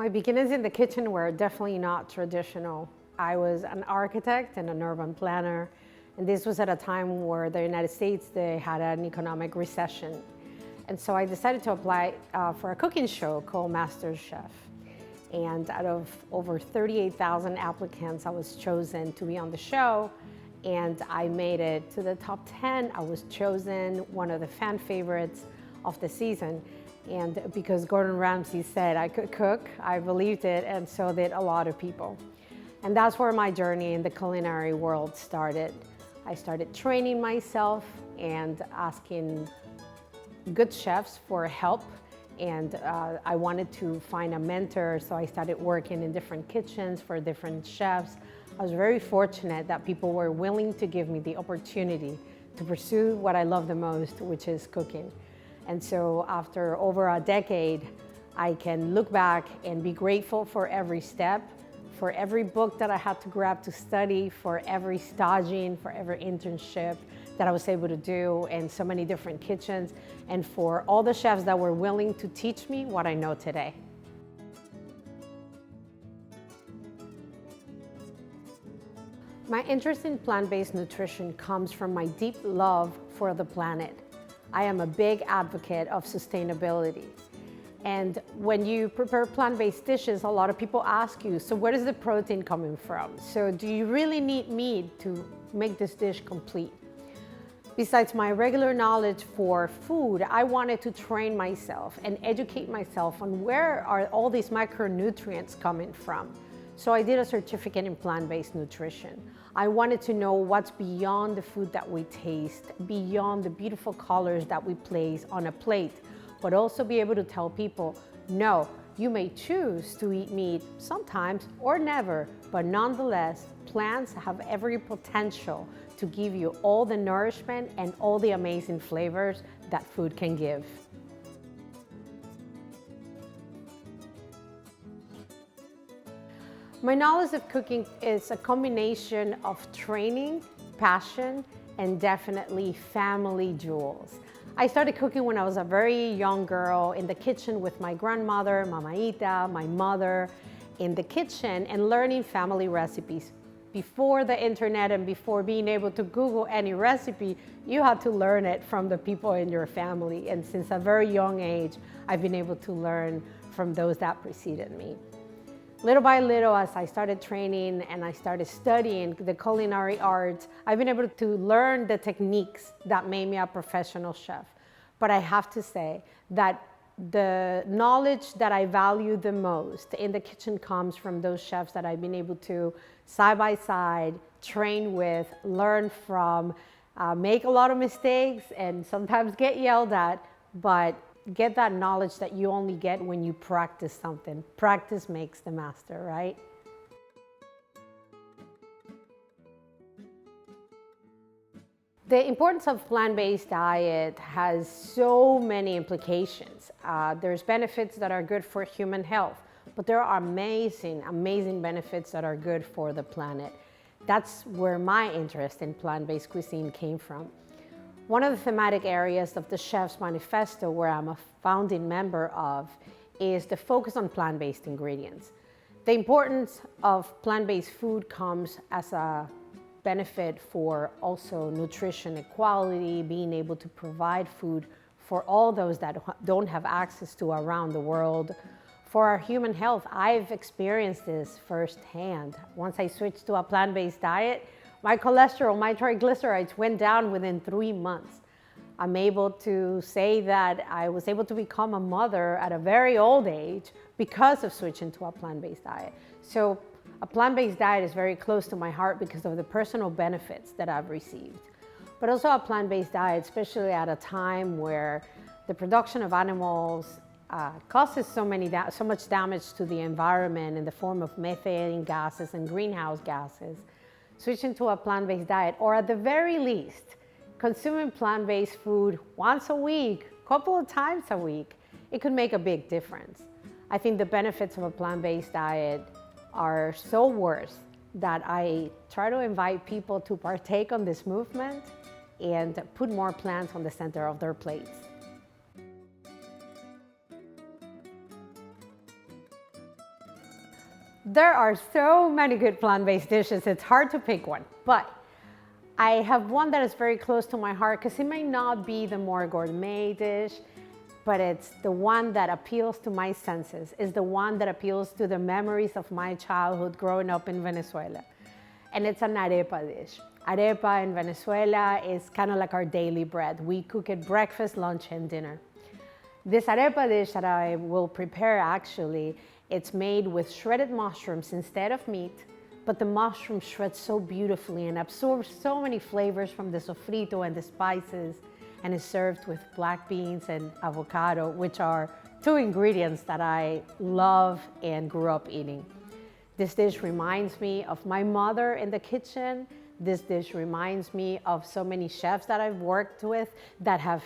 My beginnings in the kitchen were definitely not traditional. I was an architect and an urban planner, and this was at a time where the United States, they had an economic recession. And so I decided to apply for a cooking show called Master Chef. And out of over 38,000 applicants, I was chosen to be on the show, and I made it to the top 10. I was chosen one of the fan favorites of the season. And because Gordon Ramsay said I could cook, I believed it, and so did a lot of people. And that's where my journey in the culinary world started. I started training myself and asking good chefs for help, and I wanted to find a mentor, so I started working in different kitchens for different chefs. I was very fortunate that people were willing to give me the opportunity to pursue what I love the most, which is cooking. And so after over a decade, I can look back and be grateful for every step, for every book that I had to grab to study, for every staging, for every internship that I was able to do in so many different kitchens, and for all the chefs that were willing to teach me what I know today. My interest in plant-based nutrition comes from my deep love for the planet. I am a big advocate of sustainability. And when you prepare plant-based dishes, a lot of people ask you, so where is the protein coming from? So do you really need meat to make this dish complete? Besides my regular knowledge for food, I wanted to train myself and educate myself on where are all these micronutrients coming from. So I did a certificate in plant-based nutrition. I wanted to know what's beyond the food that we taste, beyond the beautiful colors that we place on a plate, but also be able to tell people, no, you may choose to eat meat sometimes or never, but nonetheless, plants have every potential to give you all the nourishment and all the amazing flavors that food can give. My knowledge of cooking is a combination of training, passion, and definitely family jewels. I started cooking when I was a very young girl in the kitchen with my grandmother, Mamaita, my mother, in the kitchen and learning family recipes. Before the internet and before being able to Google any recipe, you had to learn it from the people in your family. And since a very young age, I've been able to learn from those that preceded me. Little by little, as I started training and I started studying the culinary arts, I've been able to learn the techniques that made me a professional chef. But I have to say that the knowledge that I value the most in the kitchen comes from those chefs that I've been able to side by side, train with, learn from, make a lot of mistakes and sometimes get yelled at, but get that knowledge that you only get when you practice something. Practice makes the master, right? The importance of plant-based diet has so many implications. There's benefits that are good for human health, but there are amazing, amazing benefits that are good for the planet. That's where my interest in plant-based cuisine came from. One of the thematic areas of the Chef's Manifesto, where I'm a founding member of, is the focus on plant-based ingredients. The importance of plant-based food comes as a benefit for also nutrition equality, being able to provide food for all those that don't have access to around the world. For our human health, I've experienced this firsthand. Once I switched to a plant-based diet, my cholesterol, my triglycerides went down within 3 months. I'm able to say that I was able to become a mother at a very old age because of switching to a plant-based diet. So a plant-based diet is very close to my heart because of the personal benefits that I've received. But also a plant-based diet, especially at a time where the production of animals causes so much damage to the environment in the form of methane gases and greenhouse gases. Switching to a plant-based diet, or at the very least, consuming plant-based food once a week, a couple of times a week, it could make a big difference. I think the benefits of a plant-based diet are so worth that I try to invite people to partake on this movement and put more plants on the center of their plates. There are so many good plant-based dishes, it's hard to pick one, but I have one that is very close to my heart because it may not be the more gourmet dish, but it's the one that appeals to my senses. It's the one that appeals to the memories of my childhood growing up in Venezuela. And it's an arepa dish. Arepa in Venezuela is kind of like our daily bread. We cook it breakfast, lunch, and dinner. This arepa dish that I will prepare actually, it's made with shredded mushrooms instead of meat, but the mushroom shreds so beautifully and absorbs so many flavors from the sofrito and the spices, and is served with black beans and avocado, which are two ingredients that I love and grew up eating. This dish reminds me of my mother in the kitchen. This dish reminds me of so many chefs that I've worked with that have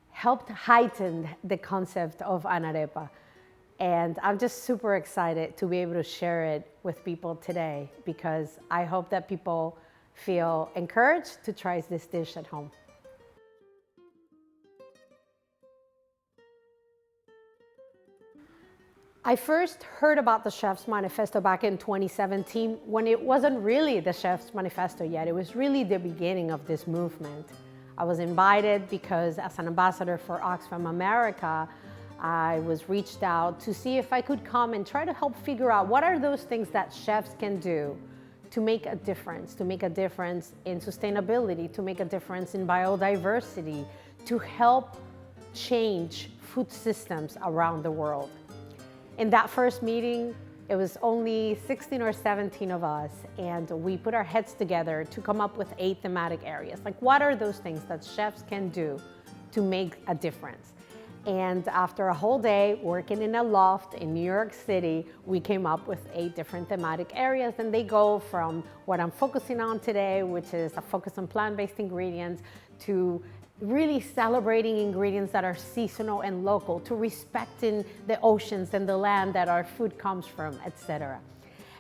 helped heighten the concept of an arepa. And I'm just super excited to be able to share it with people today because I hope that people feel encouraged to try this dish at home. I first heard about the Chef's Manifesto back in 2017 when it wasn't really the Chef's Manifesto yet. It was really the beginning of this movement. I was invited because as an ambassador for Oxfam America, I was reached out to see if I could come and try to help figure out what are those things that chefs can do to make a difference in sustainability, to make a difference in biodiversity, to help change food systems around the world. In that first meeting, it was only 16 or 17 of us, and we put our heads together to come up with 8 thematic areas. Like, what are those things that chefs can do to make a difference? And after a whole day working in a loft in New York City, we came up with 8 different thematic areas, and they go from what I'm focusing on today, which is a focus on plant-based ingredients, to really celebrating ingredients that are seasonal and local, to respecting the oceans and the land that our food comes from, etc.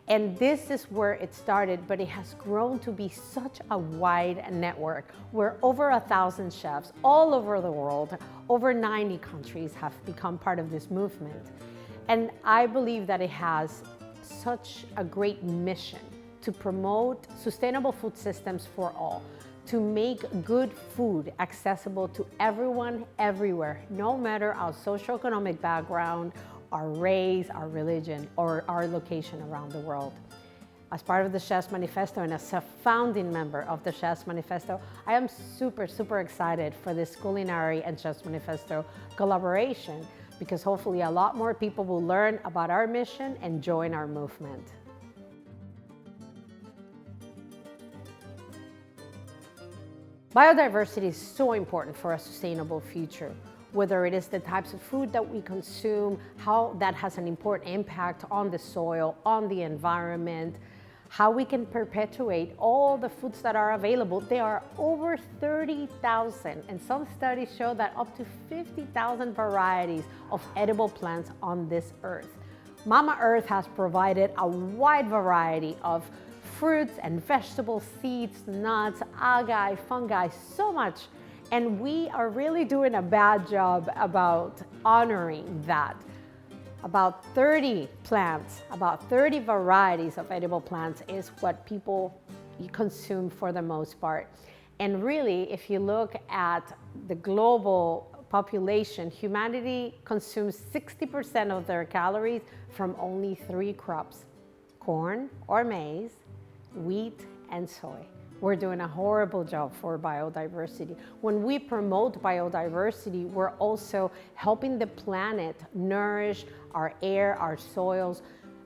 And this is where it started, but it has grown to be such a wide network where over 1,000 chefs all over the world, over 90 countries have become part of this movement. And I believe that it has such a great mission to promote sustainable food systems for all, to make good food accessible to everyone, everywhere, no matter our socioeconomic background, our race, our religion, or our location around the world. As part of the Chef's Manifesto and as a founding member of the Chef's Manifesto, I am super, super excited for this Scoolinary and Chef's Manifesto collaboration because hopefully a lot more people will learn about our mission and join our movement. Biodiversity is so important for a sustainable future, whether it is the types of food that we consume, how that has an important impact on the soil, on the environment, how we can perpetuate all the foods that are available. There are over 30,000, and some studies show that up to 50,000 varieties of edible plants on this earth. Mama Earth has provided a wide variety of fruits and vegetables, seeds, nuts, algae, fungi, so much. And we are really doing a bad job about honoring that. About 30 plants, about 30 varieties of edible plants is what people consume for the most part. And really, if you look at the global population, humanity consumes 60% of their calories from only 3 crops: corn or maize, wheat, and soy. We're doing a horrible job for biodiversity. When we promote biodiversity, we're also helping the planet nourish our air, our soils.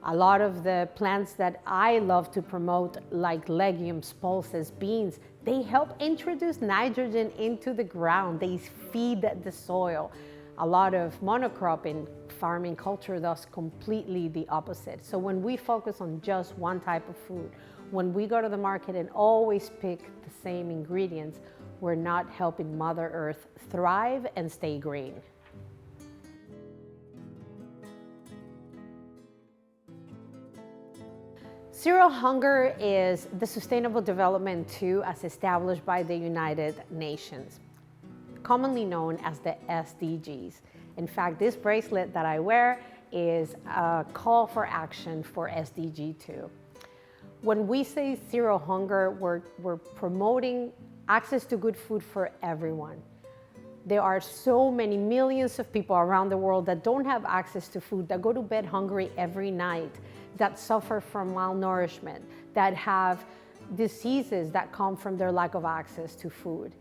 A lot of the plants that I love to promote, like legumes, pulses, beans, they help introduce nitrogen into the ground. They feed the soil. A lot of monocropping farming culture does completely the opposite. So when we focus on just one type of food, when we go to the market and always pick the same ingredients, we're not helping Mother Earth thrive and stay green. Zero hunger is the Sustainable Development II as established by the United Nations, commonly known as the SDGs. In fact, this bracelet that I wear is a call for action for SDG 2. When we say zero hunger, we're promoting access to good food for everyone. There are so many millions of people around the world that don't have access to food, that go to bed hungry every night, that suffer from malnourishment, that have diseases that come from their lack of access to food.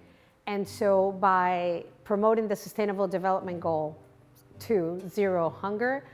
And so by promoting the Sustainable Development Goal to zero hunger,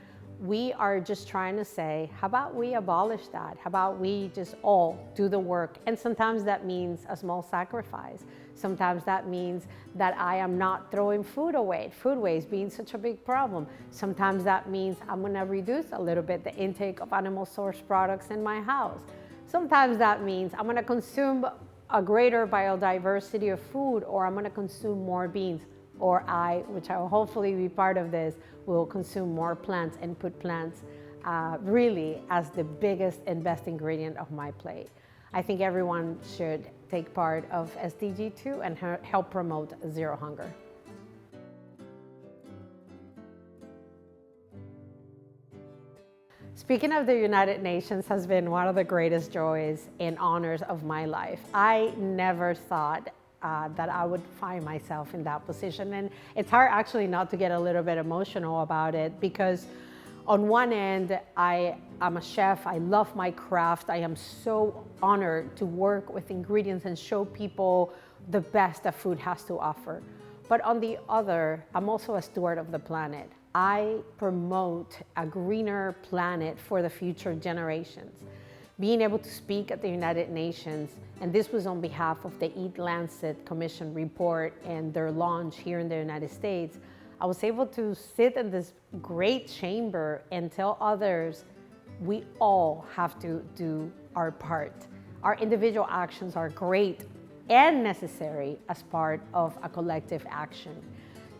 we are just trying to say, how about we abolish that? How about we just all do the work? And sometimes that means a small sacrifice. Sometimes that means that I am not throwing food away, food waste being such a big problem. Sometimes that means I'm gonna reduce a little bit the intake of animal source products in my house. Sometimes that means I'm gonna consume a greater biodiversity of food, or I'm gonna consume more beans, or which I will hopefully be part of this, will consume more plants and put plants really as the biggest and best ingredient of my plate. I think everyone should take part of SDG 2 and help promote zero hunger. Speaking of the United Nations has been one of the greatest joys and honors of my life. I never thought that I would find myself in that position. And it's hard actually not to get a little bit emotional about it, because on one end, I'm a chef, I love my craft, I am so honored to work with ingredients and show people the best that food has to offer. But on the other, I'm also a steward of the planet. I promote a greener planet for the future generations. Being able to speak at the United Nations, and this was on behalf of the Eat Lancet Commission report and their launch here in the United States, I was able to sit in this great chamber and tell others we all have to do our part. Our individual actions are great and necessary as part of a collective action.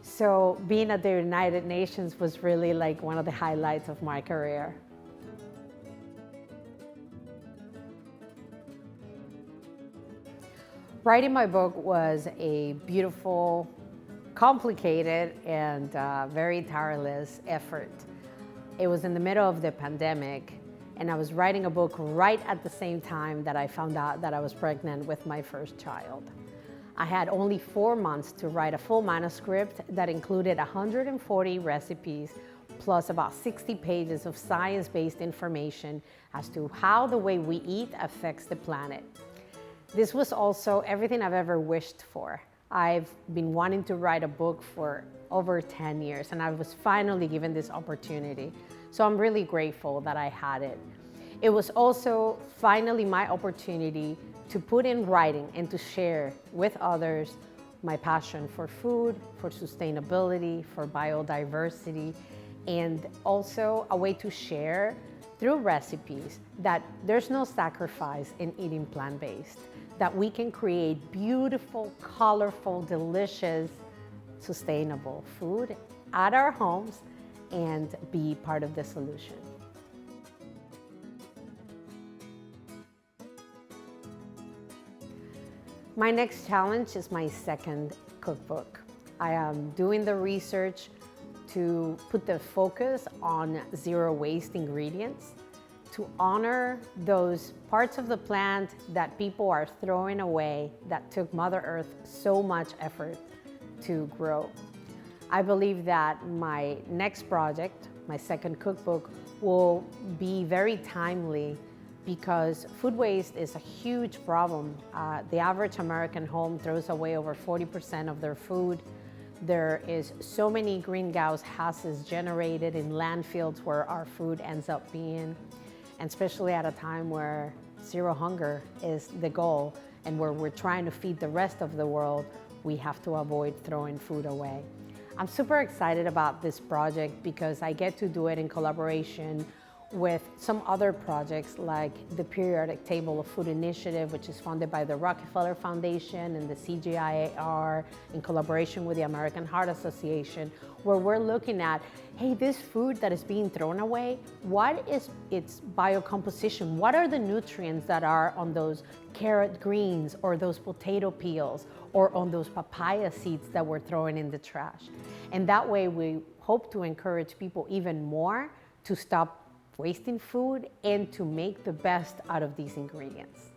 So being at the United Nations was really like one of the highlights of my career. Writing my book was a beautiful, complicated, and very tireless effort. It was in the middle of the pandemic, and I was writing a book right at the same time that I found out that I was pregnant with my first child. I had only 4 months to write a full manuscript that included 140 recipes, plus about 60 pages of science-based information as to how the way we eat affects the planet. This was also everything I've ever wished for. I've been wanting to write a book for over 10 years, and I was finally given this opportunity. So I'm really grateful that I had it. It was also finally my opportunity to put in writing and to share with others my passion for food, for sustainability, for biodiversity, and also a way to share through recipes that there's no sacrifice in eating plant-based, that we can create beautiful, colorful, delicious, sustainable food at our homes and be part of the solution. My next challenge is my second cookbook. I am doing the research to put the focus on zero waste ingredients, to honor those parts of the plant that people are throwing away that took Mother Earth so much effort to grow. I believe that my next project, my second cookbook, will be very timely because food waste is a huge problem. The average American home throws away over 40% of their food. There is so many greenhouse gases generated in landfills where our food ends up being, and especially at a time where zero hunger is the goal and where we're trying to feed the rest of the world, we have to avoid throwing food away. I'm super excited about this project because I get to do it in collaboration with some other projects like the Periodic Table of Food Initiative, which is funded by the Rockefeller Foundation and the CGIAR in collaboration with the American Heart Association, where we're looking at, hey, this food that is being thrown away, what is its biocomposition? What are the nutrients that are on those carrot greens or those potato peels or on those papaya seeds that we're throwing in the trash? And that way we hope to encourage people even more to stop wasting food and to make the best out of these ingredients.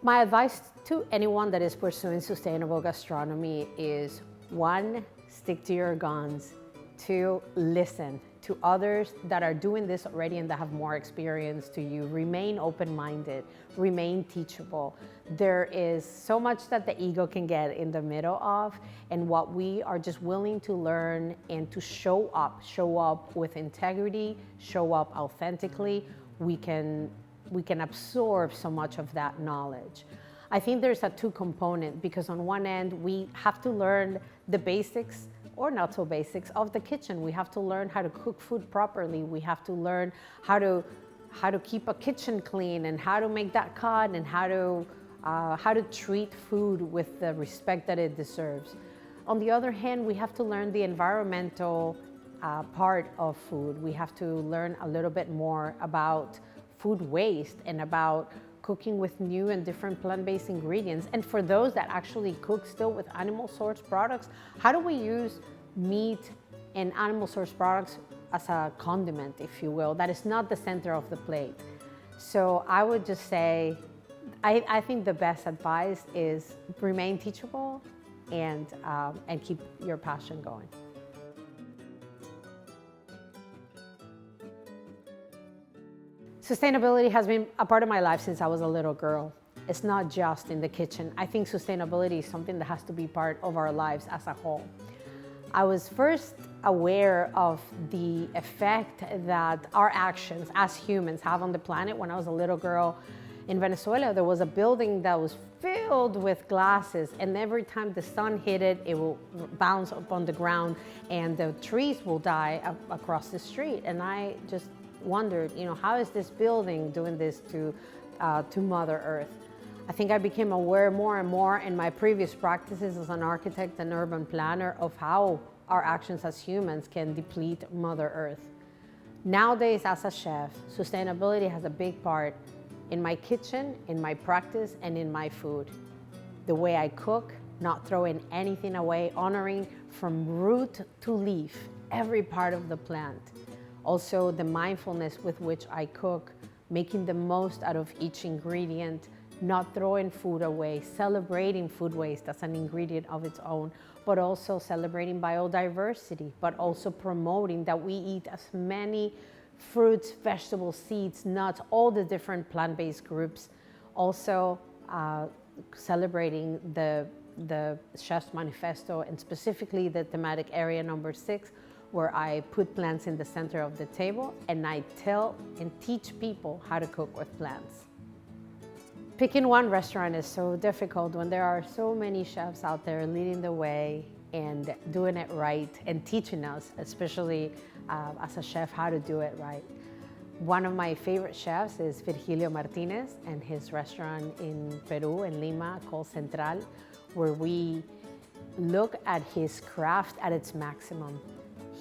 My advice to anyone that is pursuing sustainable gastronomy is 1, stick to your guns. 2, listen to others that are doing this already and that have more experience to you. Remain open-minded, remain teachable. There is so much that the ego can get in the middle of, and what we are just willing to learn and to show up with integrity, show up authentically, we can absorb so much of that knowledge. I think there's a 2 component, because on one end, we have to learn the basics or not so basics of the kitchen. We have to learn how to cook food properly. We have to learn how to keep a kitchen clean and how to make that cut and how to treat food with the respect that it deserves. On the other hand, we have to learn the environmental part of food. We have to learn a little bit more about food waste and about cooking with new and different plant-based ingredients. And for those that actually cook still with animal source products, how do we use meat and animal source products as a condiment, if you will, that is not the center of the plate? So I would just say, I think the best advice is remain teachable and keep your passion going. Sustainability has been a part of my life since I was a little girl. It's not just in the kitchen. I think sustainability is something that has to be part of our lives as a whole. I was first aware of the effect that our actions as humans have on the planet when I was a little girl. In Venezuela, there was a building that was filled with glasses, and every time the sun hit it, it will bounce up on the ground and the trees will die across the street. And I just wondered, how is this building doing this to Mother Earth? I think I became aware more and more in my previous practices as an architect and urban planner of how our actions as humans can deplete Mother Earth. Nowadays, as a chef, sustainability has a big part in my kitchen, in my practice, and in my food. The way I cook, not throwing anything away, honoring from root to leaf every part of the plant. Also, the mindfulness with which I cook, making the most out of each ingredient, not throwing food away, celebrating food waste as an ingredient of its own, but also celebrating biodiversity, but also promoting that we eat as many fruits, vegetables, seeds, nuts, all the different plant-based groups. Also celebrating the Chef's Manifesto, and specifically the thematic area number 6, where I put plants in the center of the table and I tell and teach people how to cook with plants. Picking one restaurant is so difficult when there are so many chefs out there leading the way and doing it right and teaching us, especially as a chef, how to do it right. One of my favorite chefs is Virgilio Martinez and his restaurant in Peru, in Lima, called Central, where we look at his craft at its maximum.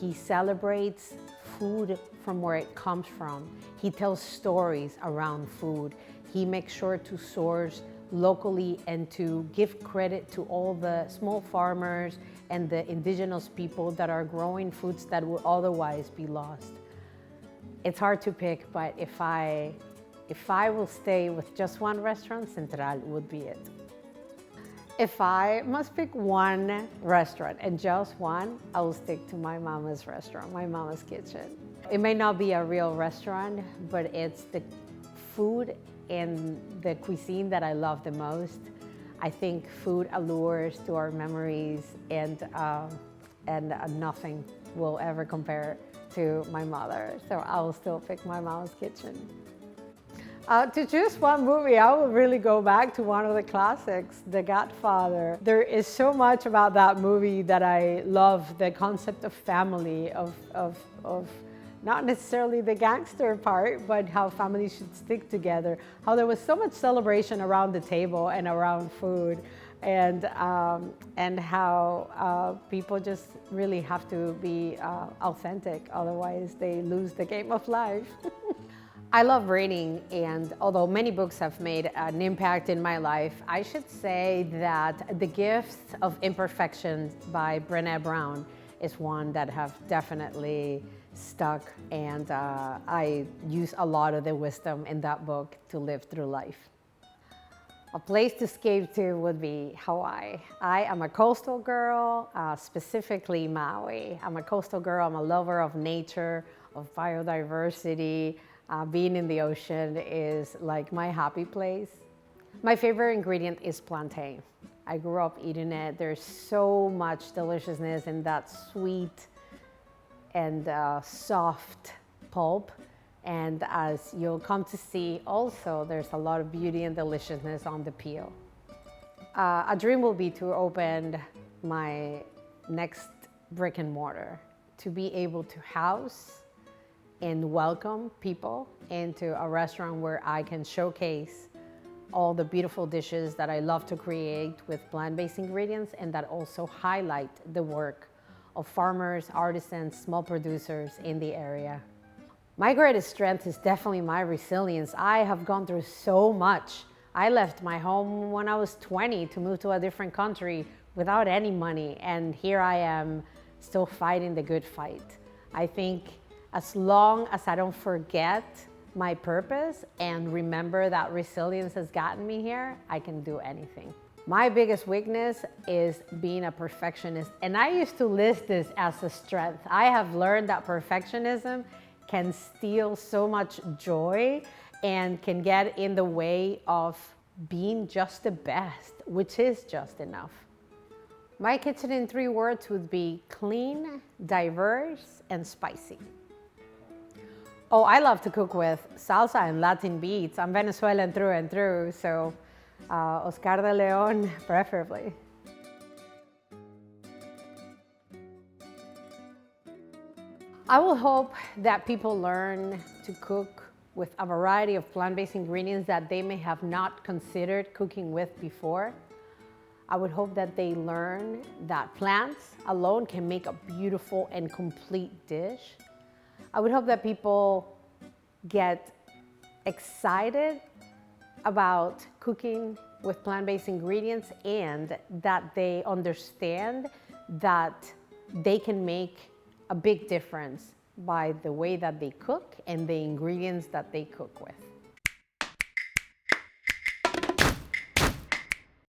He celebrates food from where it comes from. He tells stories around food. He makes sure to source locally and to give credit to all the small farmers and the indigenous people that are growing foods that would otherwise be lost. It's hard to pick, but if I will stay with just one restaurant, Central would be it. If I must pick one restaurant, and just one, I will stick to my mama's restaurant, my mama's kitchen. It may not be a real restaurant, but it's the food and the cuisine that I love the most. I think food allures to our memories, and nothing will ever compare to my mother. So I will still pick my mama's kitchen. To choose one movie, I would really go back to one of the classics, The Godfather. There is so much about that movie that I love, the concept of family, of not necessarily the gangster part, but how families should stick together, how there was so much celebration around the table and around food, and how people just really have to be authentic, otherwise they lose the game of life. I love reading, and although many books have made an impact in my life, I should say that The Gift of Imperfection by Brené Brown is one that have definitely stuck, and I use a lot of the wisdom in that book to live through life. A place to escape to would be Hawaii. I am a coastal girl, specifically Maui. I'm a coastal girl, I'm a lover of nature, of biodiversity. Being in the ocean is like my happy place. My favorite ingredient is plantain. I grew up eating it. There's so much deliciousness in that sweet and soft pulp. And as you'll come to see also, there's a lot of beauty and deliciousness on the peel. A dream will be to open my next brick and mortar, to be able to house and welcome people into a restaurant where I can showcase all the beautiful dishes that I love to create with plant-based ingredients, and that also highlight the work of farmers, artisans, small producers in the area. My greatest strength is definitely my resilience. I have gone through so much. I left my home when I was 20 to move to a different country without any money, and here I am still fighting the good fight. I think as long as I don't forget my purpose and remember that resilience has gotten me here, I can do anything. My biggest weakness is being a perfectionist, and I used to list this as a strength. I have learned that perfectionism can steal so much joy and can get in the way of being just the best, which is just enough. My kitchen in 3 words would be clean, diverse, and spicy. Oh, I love to cook with salsa and Latin beats. I'm Venezuelan through and through, so Oscar de Leon preferably. I will hope that people learn to cook with a variety of plant-based ingredients that they may have not considered cooking with before. I would hope that they learn that plants alone can make a beautiful and complete dish. I would hope that people get excited about cooking with plant-based ingredients, and that they understand that they can make a big difference by the way that they cook and the ingredients that they cook with.